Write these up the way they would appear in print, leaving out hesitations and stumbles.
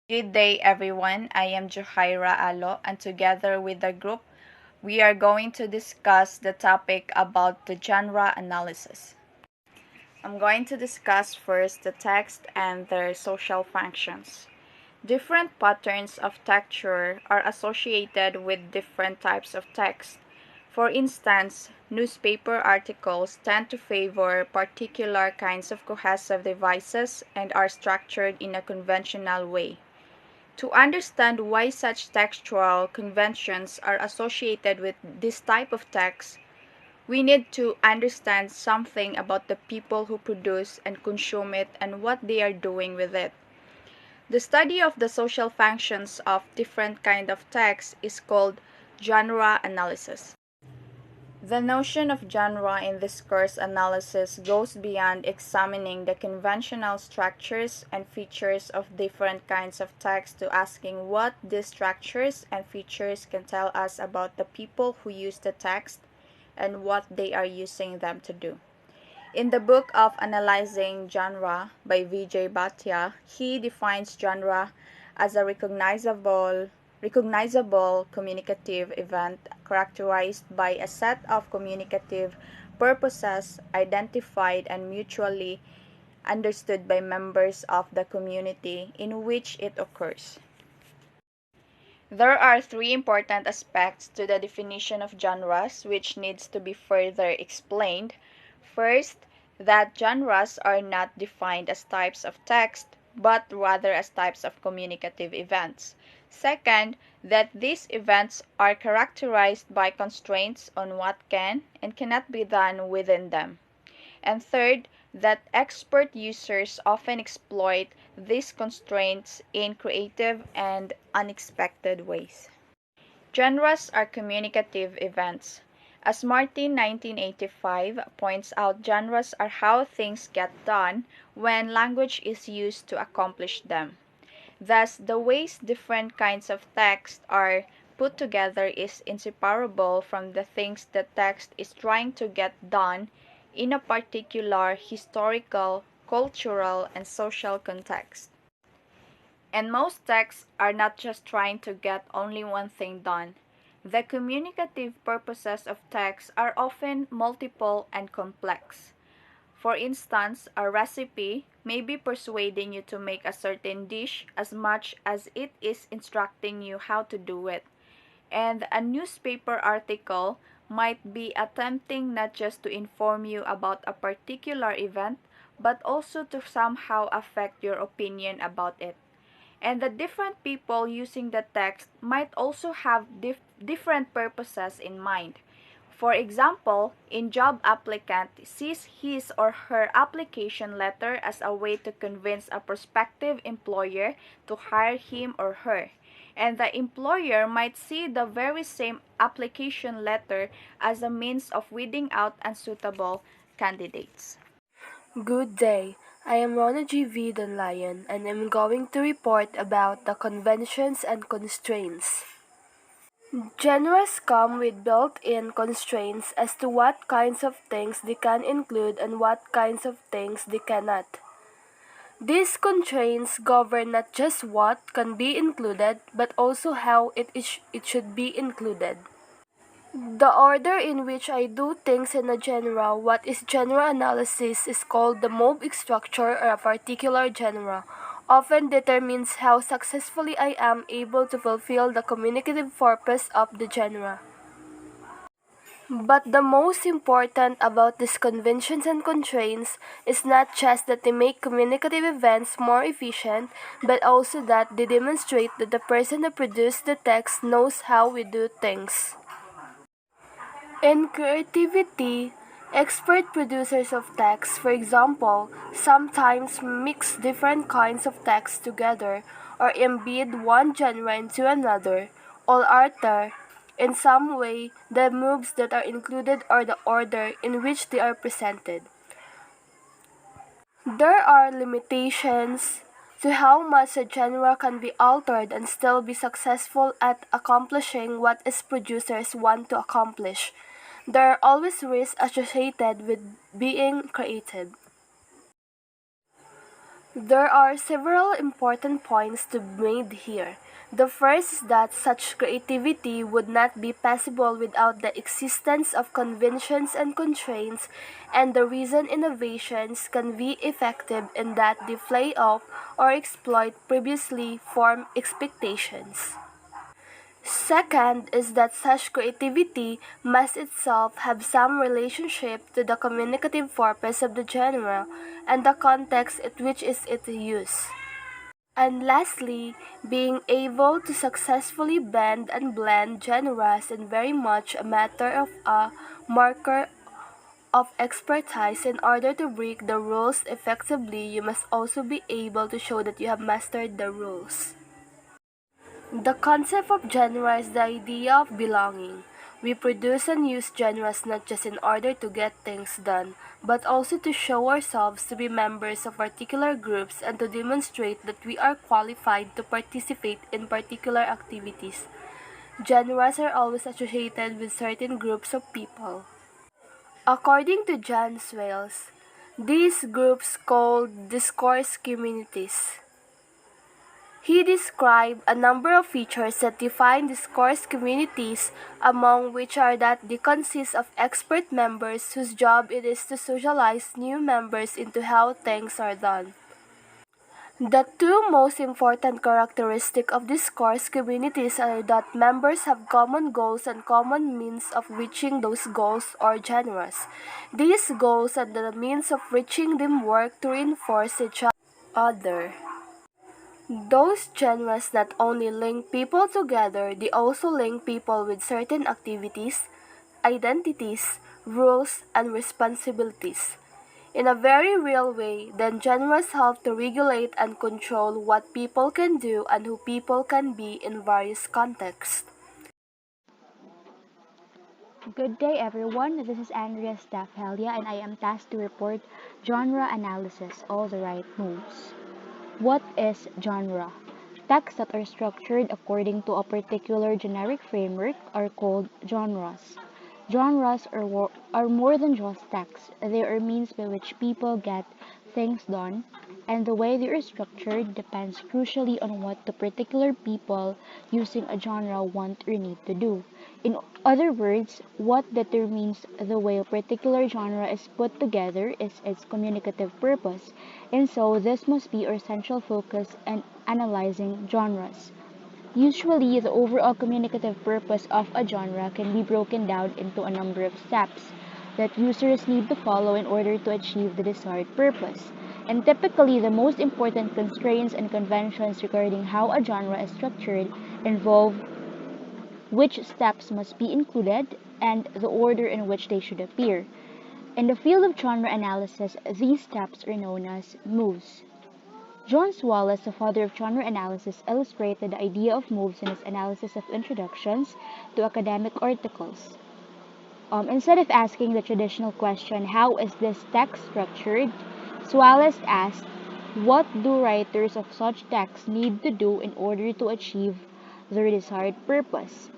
Good day, everyone. I am Johaira C, and together with the group, we are going to discuss the topic about the genre analysis. I'm going to discuss first the text and their social functions. Different patterns of texture are associated with different types of text. For instance, newspaper articles tend to favor particular kinds of cohesive devices and are structured in a conventional way. To understand why such textual conventions are associated with this type of text, we need to understand something about the people who produce and consume it and what they are doing with it. The study of the social functions of different kind of text is called genre analysis. The notion of genre in discourse analysis goes beyond examining the conventional structures and features of different kinds of text to asking what these structures and features can tell us about the people who use the text and what they are using them to do. In the book of Analyzing Genre by V.J. Bhatia, he defines genre as a recognizable communicative event characterized by a set of communicative purposes identified and mutually understood by members of the community in which it occurs. There are three important aspects to the definition of genres which needs to be further explained. First, that genres are not defined as types of text, but rather as types of communicative events. Second, that these events are characterized by constraints on what can and cannot be done within them. And third, that expert users often exploit these constraints in creative and unexpected ways. Genres are communicative events. As Martin 1985 points out, genres are how things get done when language is used to accomplish them. Thus, the ways different kinds of text are put together is inseparable from the things the text is trying to get done in a particular historical, cultural, and social context. And most texts are not just trying to get only one thing done. The communicative purposes of text are often multiple and complex. For instance, a recipe may be persuading you to make a certain dish as much as it is instructing you how to do it. And a newspaper article might be attempting not just to inform you about a particular event, but also to somehow affect your opinion about it. And the different people using the text might also have different purposes in mind. For example, a job applicant sees his or her application letter as a way to convince a prospective employer to hire him or her. And the employer might see the very same application letter as a means of weeding out unsuitable candidates. Good day. I am Rhona G. Danlayon, and I'm going to report about the conventions and constraints. Genres come with built-in constraints as to what kinds of things they can include and what kinds of things they cannot. These constraints govern not just what can be included, but also how it should be included. The order in which I do things in a genre, what is genre analysis, is called the mode structure or a particular genre, often determines how successfully I am able to fulfill the communicative purpose of the genre. But the most important about these conventions and constraints is not just that they make communicative events more efficient, but also that they demonstrate that the person who produced the text knows how we do things. In creativity, expert producers of text, for example, sometimes mix different kinds of text together or embed one genre into another, or alter, in some way, the moves that are included or the order in which they are presented. There are limitations to how much a genre can be altered and still be successful at accomplishing what its producers want to accomplish. There are always risks associated with being creative. There are several important points to be made here. The first is that such creativity would not be possible without the existence of conventions and constraints, and the reason innovations can be effective in that they play off or exploit previously formed expectations. Second is that such creativity must itself have some relationship to the communicative purpose of the genre and the context in which is it used. And lastly, being able to successfully bend and blend genres is very much a matter of a marker of expertise. In order to break the rules effectively, you must also be able to show that you have mastered the rules. The concept of genre is the idea of belonging. We produce and use genres not just in order to get things done, but also to show ourselves to be members of particular groups and to demonstrate that we are qualified to participate in particular activities. Genres are always associated with certain groups of people. According to John Swales, these groups called discourse communities. He described a number of features that define discourse communities, among which are that they consist of expert members whose job it is to socialize new members into how things are done. The two most important characteristics of discourse communities are that members have common goals and common means of reaching those goals or genres. These goals and the means of reaching them work to reinforce each other. Those genres not only link people together, they also link people with certain activities, identities, rules, and responsibilities. In a very real way, then genres help to regulate and control what people can do and who people can be in various contexts. Good day everyone, this is Andrea Steff, and I am tasked to report genre analysis, all the right moves. What is genre? Texts that are structured according to a particular generic framework are called genres. Genres are more than just texts. They are means by which people get things done, and the way they are structured depends crucially on what the particular people using a genre want or need to do. In other words, what determines the way a particular genre is put together is its communicative purpose, and so this must be our central focus in analyzing genres. Usually, the overall communicative purpose of a genre can be broken down into a number of steps that users need to follow in order to achieve the desired purpose. And typically, the most important constraints and conventions regarding how a genre is structured involve which steps must be included and the order in which they should appear. In the field of genre analysis, these steps are known as moves. John Swales, the father of genre analysis, illustrated the idea of moves in his analysis of introductions to academic articles. Instead of asking the traditional question, how is this text structured, Swales asked, what do writers of such texts need to do in order to achieve their desired purpose?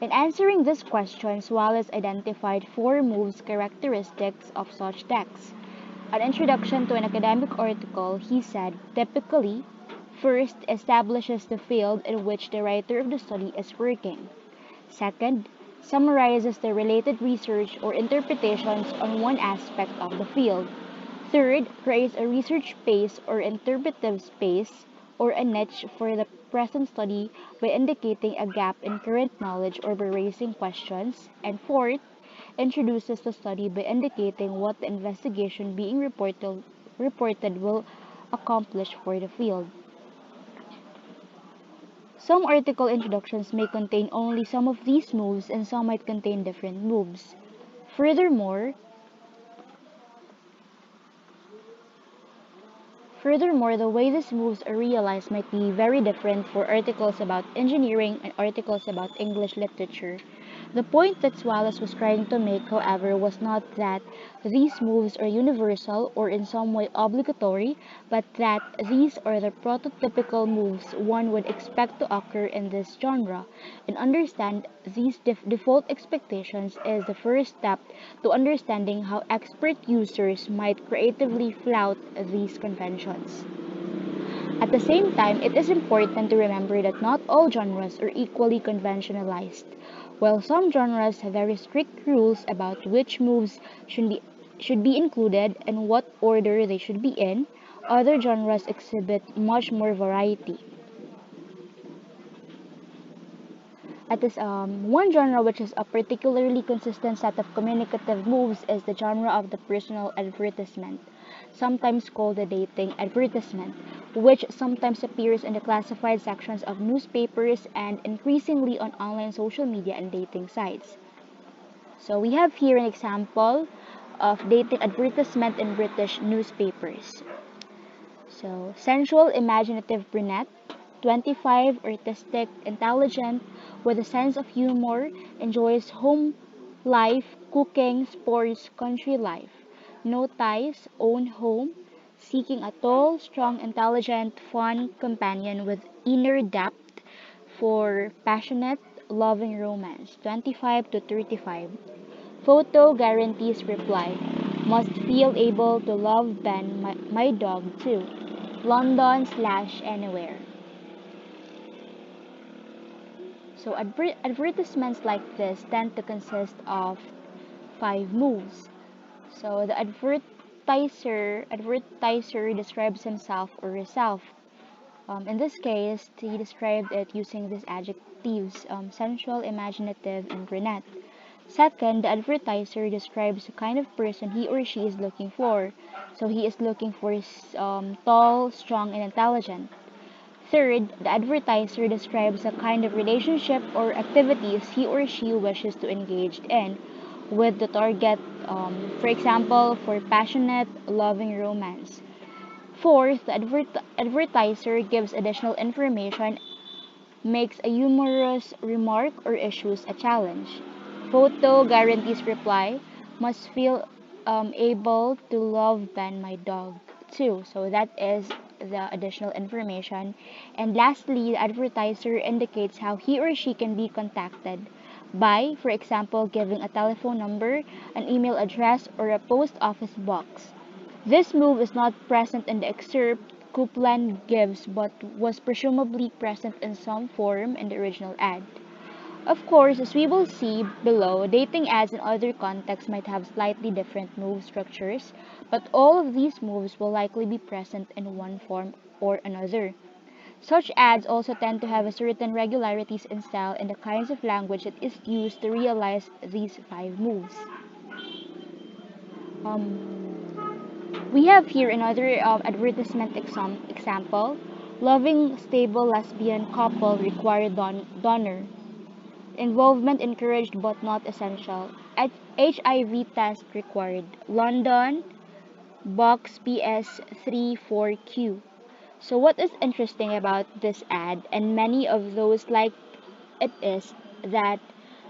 In answering this question, Swales identified four moves characteristics of such texts. An introduction to an academic article, he said, typically, first establishes the field in which the writer of the study is working. Second, summarizes the related research or interpretations on one aspect of the field. Third, creates a research space or interpretive space or a niche for the present study by indicating a gap in current knowledge or by raising questions. And fourth, introduces the study by indicating what the investigation being reported will accomplish for the field. Some article introductions may contain only some of these moves and some might contain different moves. Furthermore, the way these moves are realized might be very different for articles about engineering and articles about English literature. The point that Wallace was trying to make, however, was not that these moves are universal or in some way obligatory, but that these are the prototypical moves one would expect to occur in this genre, and understand these default expectations is the first step to understanding how expert users might creatively flout these conventions. At the same time, it is important to remember that not all genres are equally conventionalized. While some genres have very strict rules about which moves should be included and what order they should be in, other genres exhibit much more variety. At this one genre which is a particularly consistent set of communicative moves is the genre of the personal advertisement, sometimes called the dating advertisement, which sometimes appears in the classified sections of newspapers and increasingly on online social media and dating sites. So we have here an example of dating advertisement in British newspapers. So, sensual, imaginative brunette, 25, artistic, intelligent, with a sense of humor, enjoys home life, cooking, sports, country life. No ties, own home, seeking a tall, strong, intelligent, fun companion with inner depth for passionate, loving romance, 25 to 35. Photo guarantees reply. Must feel able to love Ben, my dog too. London/anywhere. So advertisements like this tend to consist of 5 moves. So the advertiser describes himself or herself. In this case, he described it using these adjectives: sensual, imaginative, and brunette. Second, the advertiser describes the kind of person he or she is looking for. So he is looking for tall, strong, and intelligent. Third, the advertiser describes the kind of relationship or activities he or she wishes to engage in with the target, for example, for passionate, loving romance. Fourth, the advertiser gives additional information, makes a humorous remark, or issues a challenge. Photo guarantees reply. Must feel able to love Ben, my dog too. So that is the additional information. And lastly, the advertiser indicates how he or she can be contacted by, for example, giving a telephone number, an email address, or a post office box. This move is not present in the excerpt Coupland gives, but was presumably present in some form in the original ad. Of course, as we will see below, dating ads in other contexts might have slightly different move structures, but all of these moves will likely be present in one form or another. Such ads also tend to have a certain regularities in style and the kinds of language that is used to realize these 5 moves. We have here another advertisement example. Loving, stable lesbian couple require donor. Involvement encouraged but not essential. HIV test required. London, box PS34Q. So what is interesting about this ad and many of those like it is that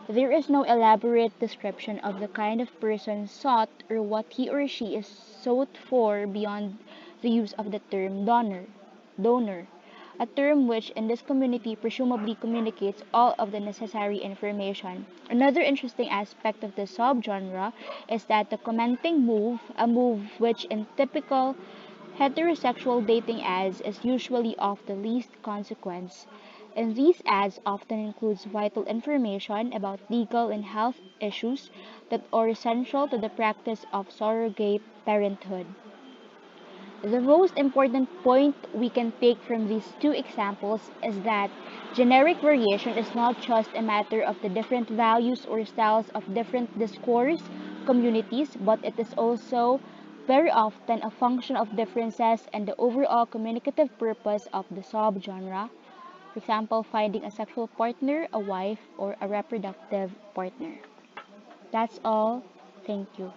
there is no elaborate description of the kind of person sought or what he or she is sought for beyond the use of the term donor, a term which in this community presumably communicates all of the necessary information. Another interesting aspect of the subgenre is that the commenting move, a move which in typical heterosexual dating ads is usually of the least consequence, and these ads often includes vital information about legal and health issues that are essential to the practice of surrogate parenthood. The most important point we can take from these 2 examples is that generic variation is not just a matter of the different values or styles of different discourse communities, but it is also very often a function of differences and the overall communicative purpose of the subgenre. For example, finding a sexual partner, a wife, or a reproductive partner. That's all. Thank you.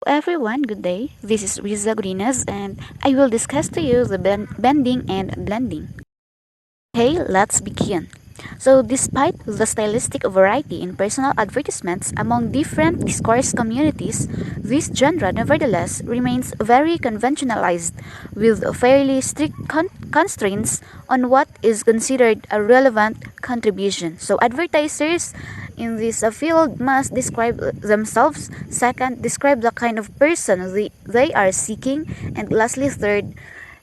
Everyone, good day. This is Riza Godinez and I will discuss to you the bending and blending. Hey, let's begin. So, despite the stylistic variety in personal advertisements among different discourse communities, this genre nevertheless remains very conventionalized, with fairly strict constraints on what is considered a relevant contribution. So, advertisers in this field must describe themselves, second, describe the kind of person they are seeking, and lastly, third,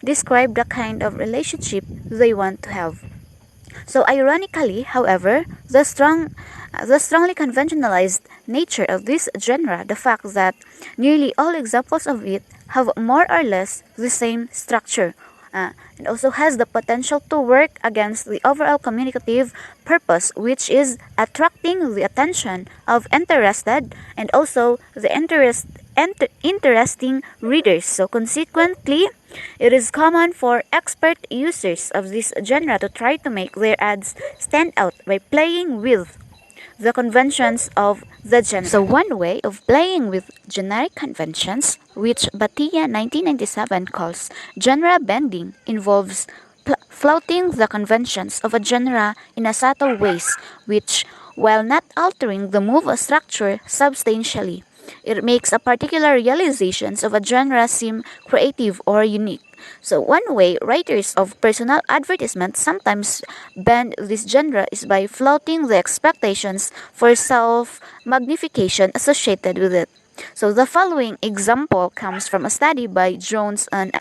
describe the kind of relationship they want to have. So ironically, however, the strongly conventionalized nature of this genre, the fact that nearly all examples of it have more or less the same structure, and also has the potential to work against the overall communicative purpose, which is attracting the attention of interested and also the interesting readers. So consequently, it is common for expert users of this genre to try to make their ads stand out by playing with the conventions of the genre. So one way of playing with generic conventions, which Batia 1997 calls genre bending, involves flouting the conventions of a genre in a subtle ways, which, while not altering the move structure substantially, it makes a particular realizations of a genre seem creative or unique. So one way writers of personal advertisements sometimes bend this genre is by flouting the expectations for self-magnification associated with it. So the following example comes from a study by Jones on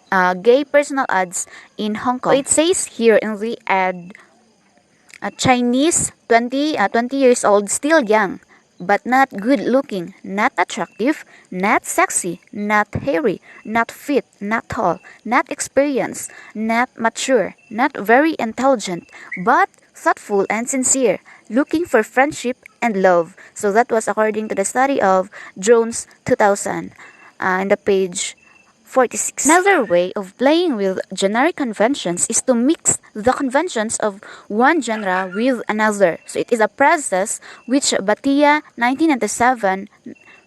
gay personal ads in Hong Kong. So it says here in the ad, a Chinese 20 years old, still young, but not good looking, not attractive, not sexy, not hairy, not fit, not tall, not experienced, not mature, not very intelligent, but thoughtful and sincere, looking for friendship and love. So that was according to the study of Jones 2000 in the page 46. Another way of playing with generic conventions is to mix the conventions of one genre with another. So it is a process which Batia 1997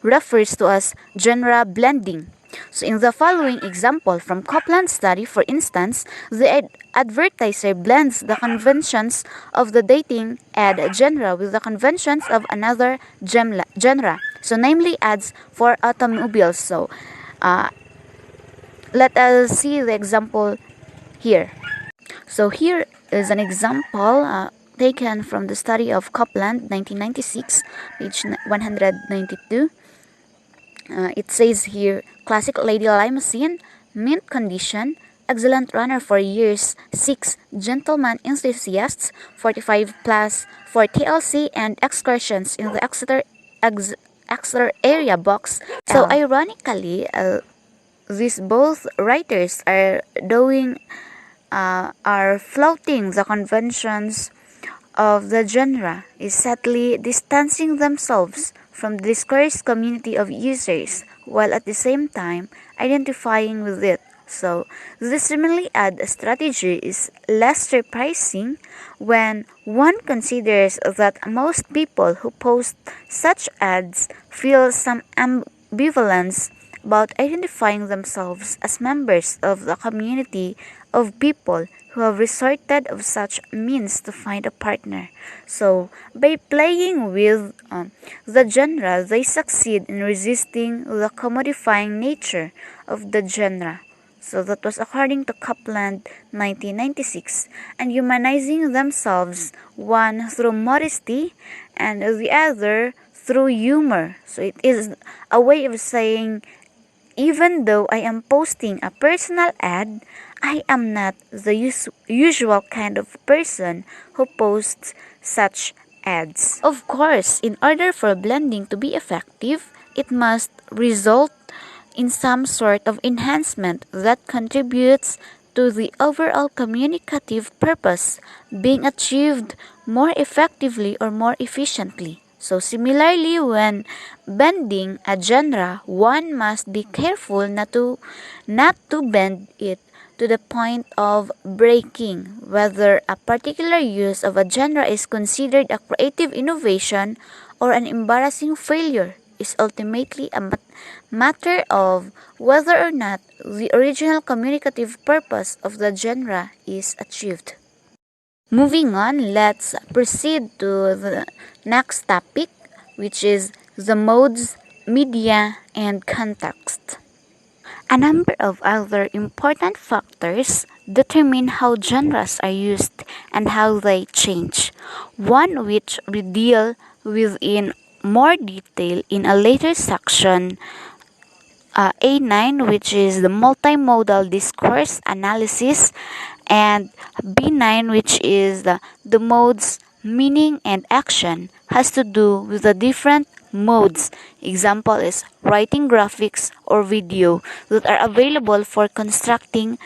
refers to as genre blending. So in the following example from Copland's study, for instance, the advertiser blends the conventions of the dating ad genre with the conventions of another genre. So namely ads for automobiles. So let us see the example here. So here is an example taken from the study of Copland 1996, page 192. It says here, classic lady limousine, mint condition, excellent runner for years, 6 gentleman enthusiasts, 45 plus for TLC and excursions in the Exeter area box. So ironically, these both writers are flouting the conventions of the genre, is subtly distancing themselves from the discourse community of users, while at the same time identifying with it. So, this seemingly ad strategy is less surprising when one considers that most people who post such ads feel some ambivalence about identifying themselves as members of the community of people who have resorted of such means to find a partner. So, by playing with the genre, they succeed in resisting the commodifying nature of the genre. So that was according to Copland 1996, and humanizing themselves, one through modesty and the other through humor. So it is a way of saying, even though I am posting a personal ad, I am not the usual kind of person who posts such ads. Of course, in order for blending to be effective, it must result in some sort of enhancement that contributes to the overall communicative purpose being achieved more effectively or more efficiently. So similarly, when bending a genre, one must be careful not to bend it to the point of breaking, whether a particular use of a genre is considered a creative innovation or an embarrassing failure is ultimately a matter of whether or not the original communicative purpose of the genre is achieved. Moving on, let's proceed to the next topic, which is the modes, media, and context. A number of other important factors determine how genres are used and how they change, one which we deal with in more detail in a later section, A9, which is the multimodal discourse analysis, and B9, which is the modes, meaning, and action, has to do with the different modes. Example is writing, graphics, or video that are available for constructing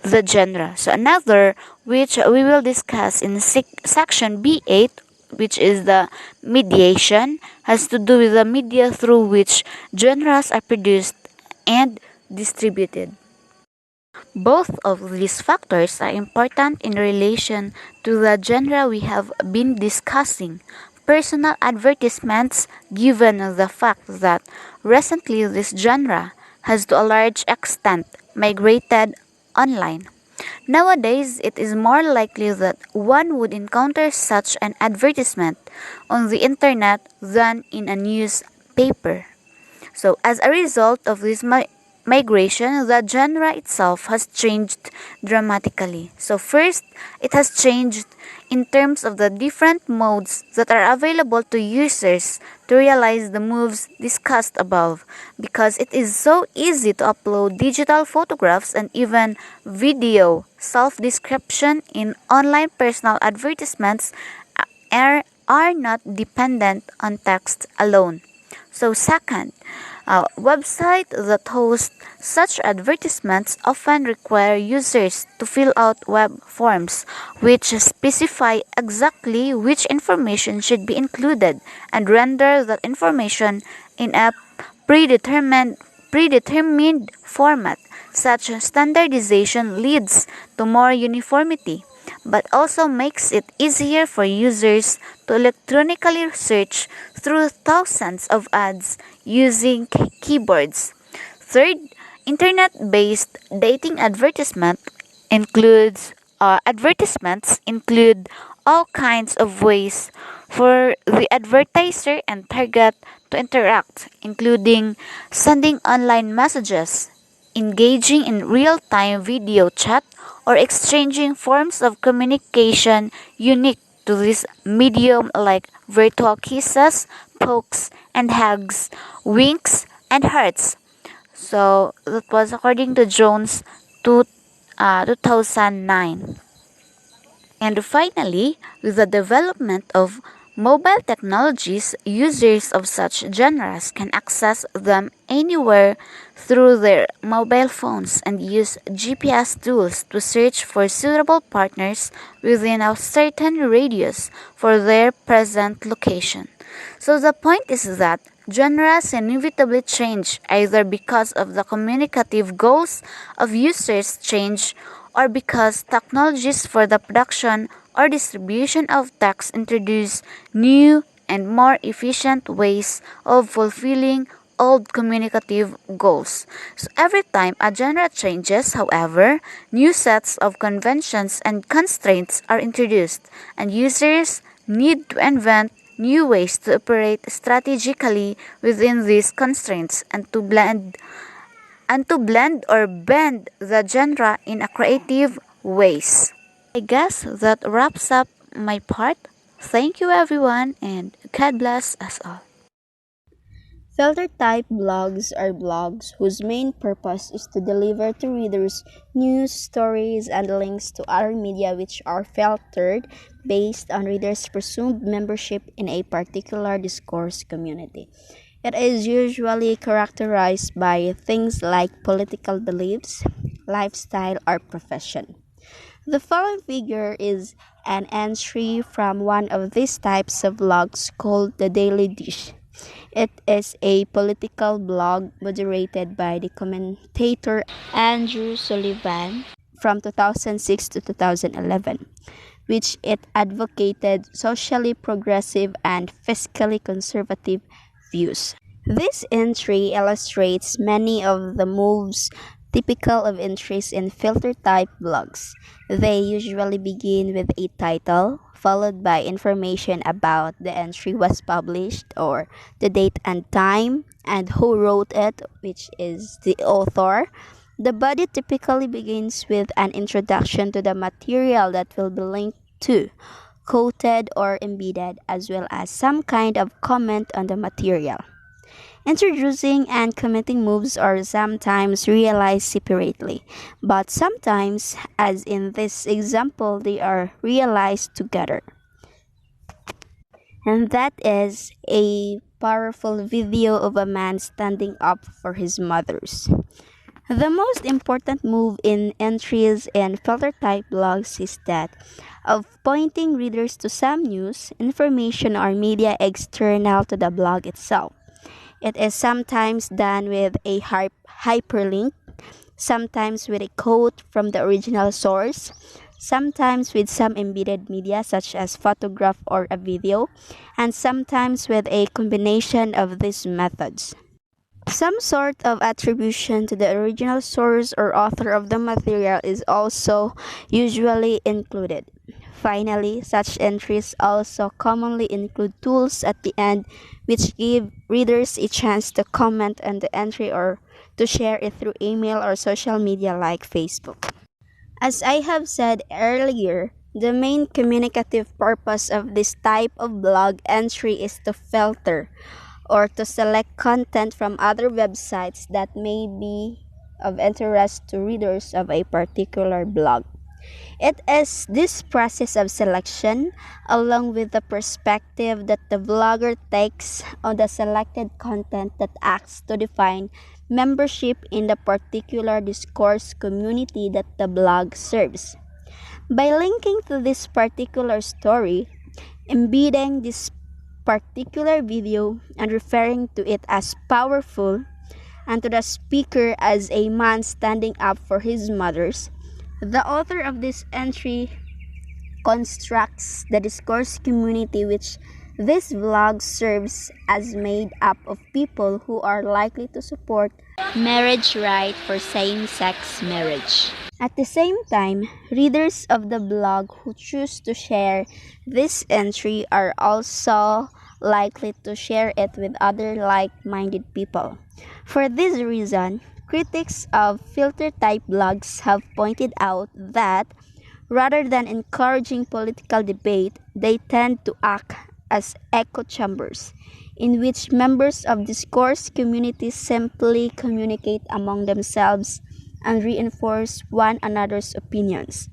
the genre. So another which we will discuss in section B8, which is the mediation, has to do with the media through which genres are produced and distributed. Both of these factors are important in relation to the genre we have been discussing. Personal advertisements, given the fact that recently this genre has to a large extent migrated online. Nowadays, it is more likely that one would encounter such an advertisement on the internet than in a newspaper. So, as a result of this migration, the genre itself has changed dramatically. So, first, it has changed in terms of the different modes that are available to users to realize the moves discussed above, because it is so easy to upload digital photographs and even video. Self-description in online personal advertisements are not dependent on text alone. So second, websites that host such advertisements often require users to fill out web forms which specify exactly which information should be included and render that information in a predetermined format. Such standardization leads to more uniformity, but also makes it easier for users to electronically search through thousands of ads using keyboards. Third, internet-based dating advertisements include all kinds of ways for the advertiser and target to interact, including sending online messages, engaging in real-time video chat, or exchanging forms of communication unique to this medium like virtual kisses, pokes, and hugs, winks, and hearts. So that was according to Jones 2009. And finally, with the development of mobile technologies, users of such genres can access them anywhere through their mobile phones and use GPS tools to search for suitable partners within a certain radius for their present location. So the point is that genres inevitably change either because of the communicative goals of users change or because technologies for the production or distribution of text introduce new and more efficient ways of fulfilling old communicative goals. So every time a genre changes, however, new sets of conventions and constraints are introduced, and users need to invent new ways to operate strategically within these constraints and to blend or bend the genre in a creative ways. I guess that wraps up my part. Thank you everyone and God bless us all. Filter type blogs are blogs whose main purpose is to deliver to readers news, stories, and links to other media which are filtered based on readers' presumed membership in a particular discourse community. It is usually characterized by things like political beliefs, lifestyle, or profession. The following figure is an entry from one of these types of blogs called The Daily Dish. It is a political blog moderated by the commentator Andrew Sullivan from 2006 to 2011, which it advocated socially progressive and fiscally conservative views. This entry illustrates many of the moves typical of entries in filter-type blogs. They usually begin with a title, followed by information about the entry was published or the date and time and who wrote it, which is the author. The body typically begins with an introduction to the material that will be linked to, quoted or embedded, as well as some kind of comment on the material. Introducing and commenting moves are sometimes realized separately, but sometimes, as in this example, they are realized together. And that is a powerful video of a man standing up for his mothers. The most important move in entries and filter type blogs is that of pointing readers to some news, information, or media external to the blog itself. It is sometimes done with a hyperlink, sometimes with a quote from the original source, sometimes with some embedded media such as photograph or a video, and sometimes with a combination of these methods. Some sort of attribution to the original source or author of the material is also usually included. Finally, such entries also commonly include tools at the end which give readers a chance to comment on the entry or to share it through email or social media like Facebook. As I have said earlier, the main communicative purpose of this type of blog entry is to filter or to select content from other websites that may be of interest to readers of a particular blog. It is this process of selection, along with the perspective that the blogger takes on the selected content, that acts to define membership in the particular discourse community that the blog serves. By linking to this particular story, embedding this particular video, and referring to it as powerful, and to the speaker as a man standing up for his mothers, the author of this entry constructs the discourse community which this vlog serves as made up of people who are likely to support marriage right for same-sex marriage. At the same time, readers of the blog who choose to share this entry are also likely to share it with other like-minded people. For this reason, critics of filter-type blogs have pointed out that rather than encouraging political debate, they tend to act as echo chambers, in which members of discourse communities simply communicate among themselves and reinforce one another's opinions.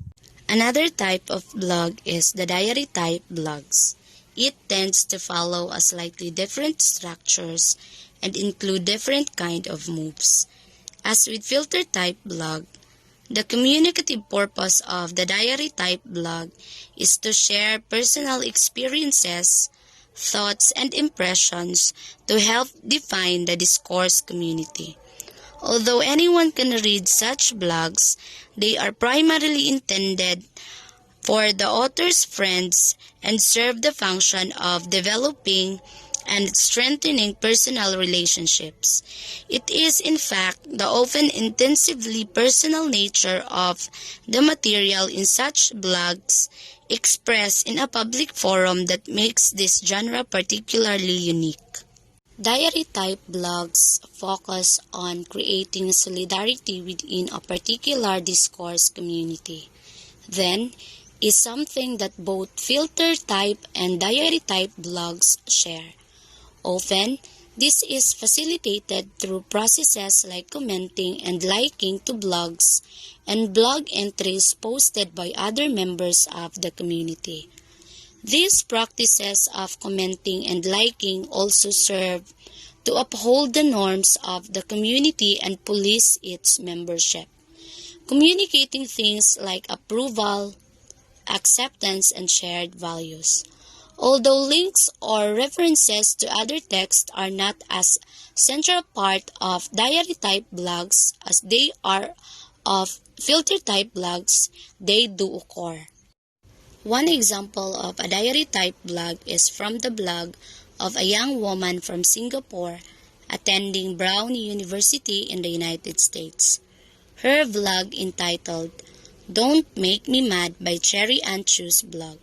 Another type of blog is the diary type blogs. It tends to follow a slightly different structures and include different kind of moves. As with filter type blog, the communicative purpose of the diary type blog is to share personal experiences, thoughts, and impressions to help define the discourse community. Although anyone can read such blogs, they are primarily intended for the author's friends and serve the function of developing and strengthening personal relationships. It is, in fact, the often intensively personal nature of the material in such blogs expressed in a public forum that makes this genre particularly unique. Diary-type blogs focus on creating solidarity within a particular discourse community. Then, is something that both filter-type and diary-type blogs share. Often, this is facilitated through processes like commenting and liking to blogs and blog entries posted by other members of the community. These practices of commenting and liking also serve to uphold the norms of the community and police its membership, communicating things like approval, acceptance, and shared values. Although links or references to other texts are not as central part of diary-type blogs as they are of filter-type blogs, they do occur. One example of a diary-type blog is from the blog of a young woman from Singapore attending Brown University in the United States. her vlog entitled Don't Make Me Mad by Cherry and Choose blog.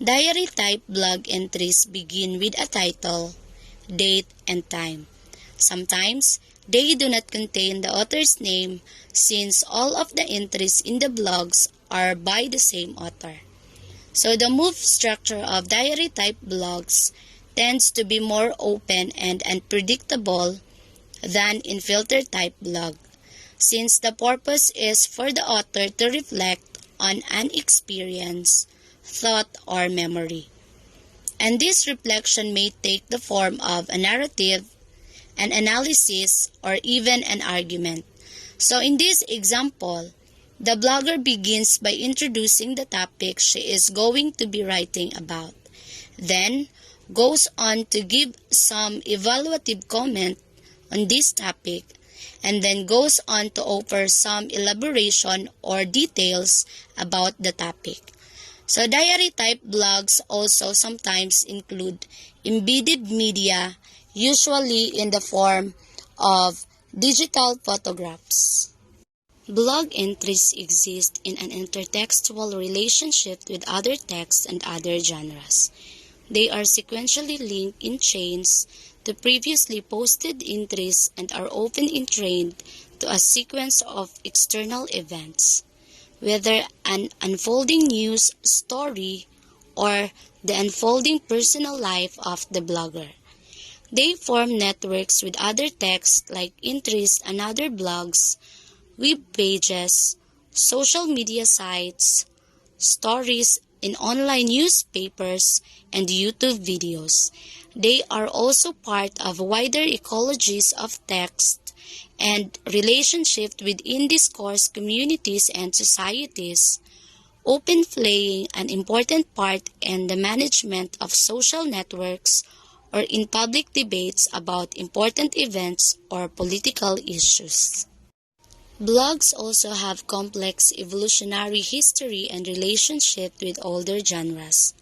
Diary type blog entries begin with a title, date, and time. Sometimes, they do not contain the author's name since all of the entries in the blogs are by the same author. So the move structure of diary type blogs tends to be more open and unpredictable than in filter type blog, since the purpose is for the author to reflect on an experience, thought, or memory. And this reflection may take the form of a narrative, an analysis, or even an argument. So in this example, the blogger begins by introducing the topic she is going to be writing about, then goes on to give some evaluative comment on this topic, and then goes on to offer some elaboration or details about the topic. So diary type blogs also sometimes include embedded media, usually in the form of digital photographs. Blog entries exist in an intertextual relationship with other texts and other genres. They are sequentially linked in chains to previously posted entries and are often entrained to a sequence of external events, whether an unfolding news story or the unfolding personal life of the blogger. They form networks with other texts like entries and other blogs, web pages, social media sites, stories in online newspapers, and YouTube videos. They are also part of wider ecologies of text and relationship within discourse communities and societies, often playing an important part in the management of social networks or in public debates about important events or political issues. Blogs also have complex evolutionary history and relationship with older genres.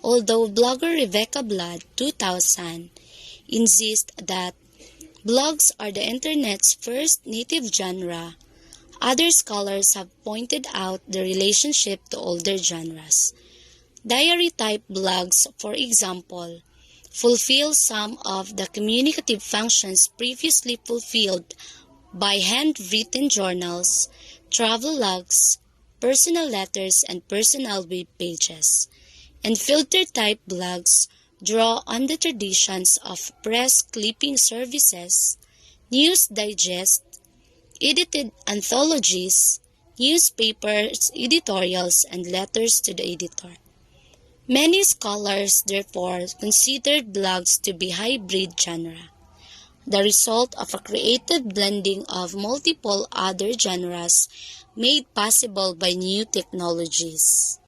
Although blogger Rebecca Blood, 2000, insists that blogs are the Internet's first native genre, other scholars have pointed out the relationship to older genres. Diary-type blogs, for example, fulfill some of the communicative functions previously fulfilled by handwritten journals, travel logs, personal letters, and personal web pages. And filter-type blogs draw on the traditions of press clipping services, news digest, edited anthologies, newspapers, editorials, and letters to the editor. Many scholars therefore consider blogs to be hybrid genre, the result of a creative blending of multiple other genres made possible by new technologies.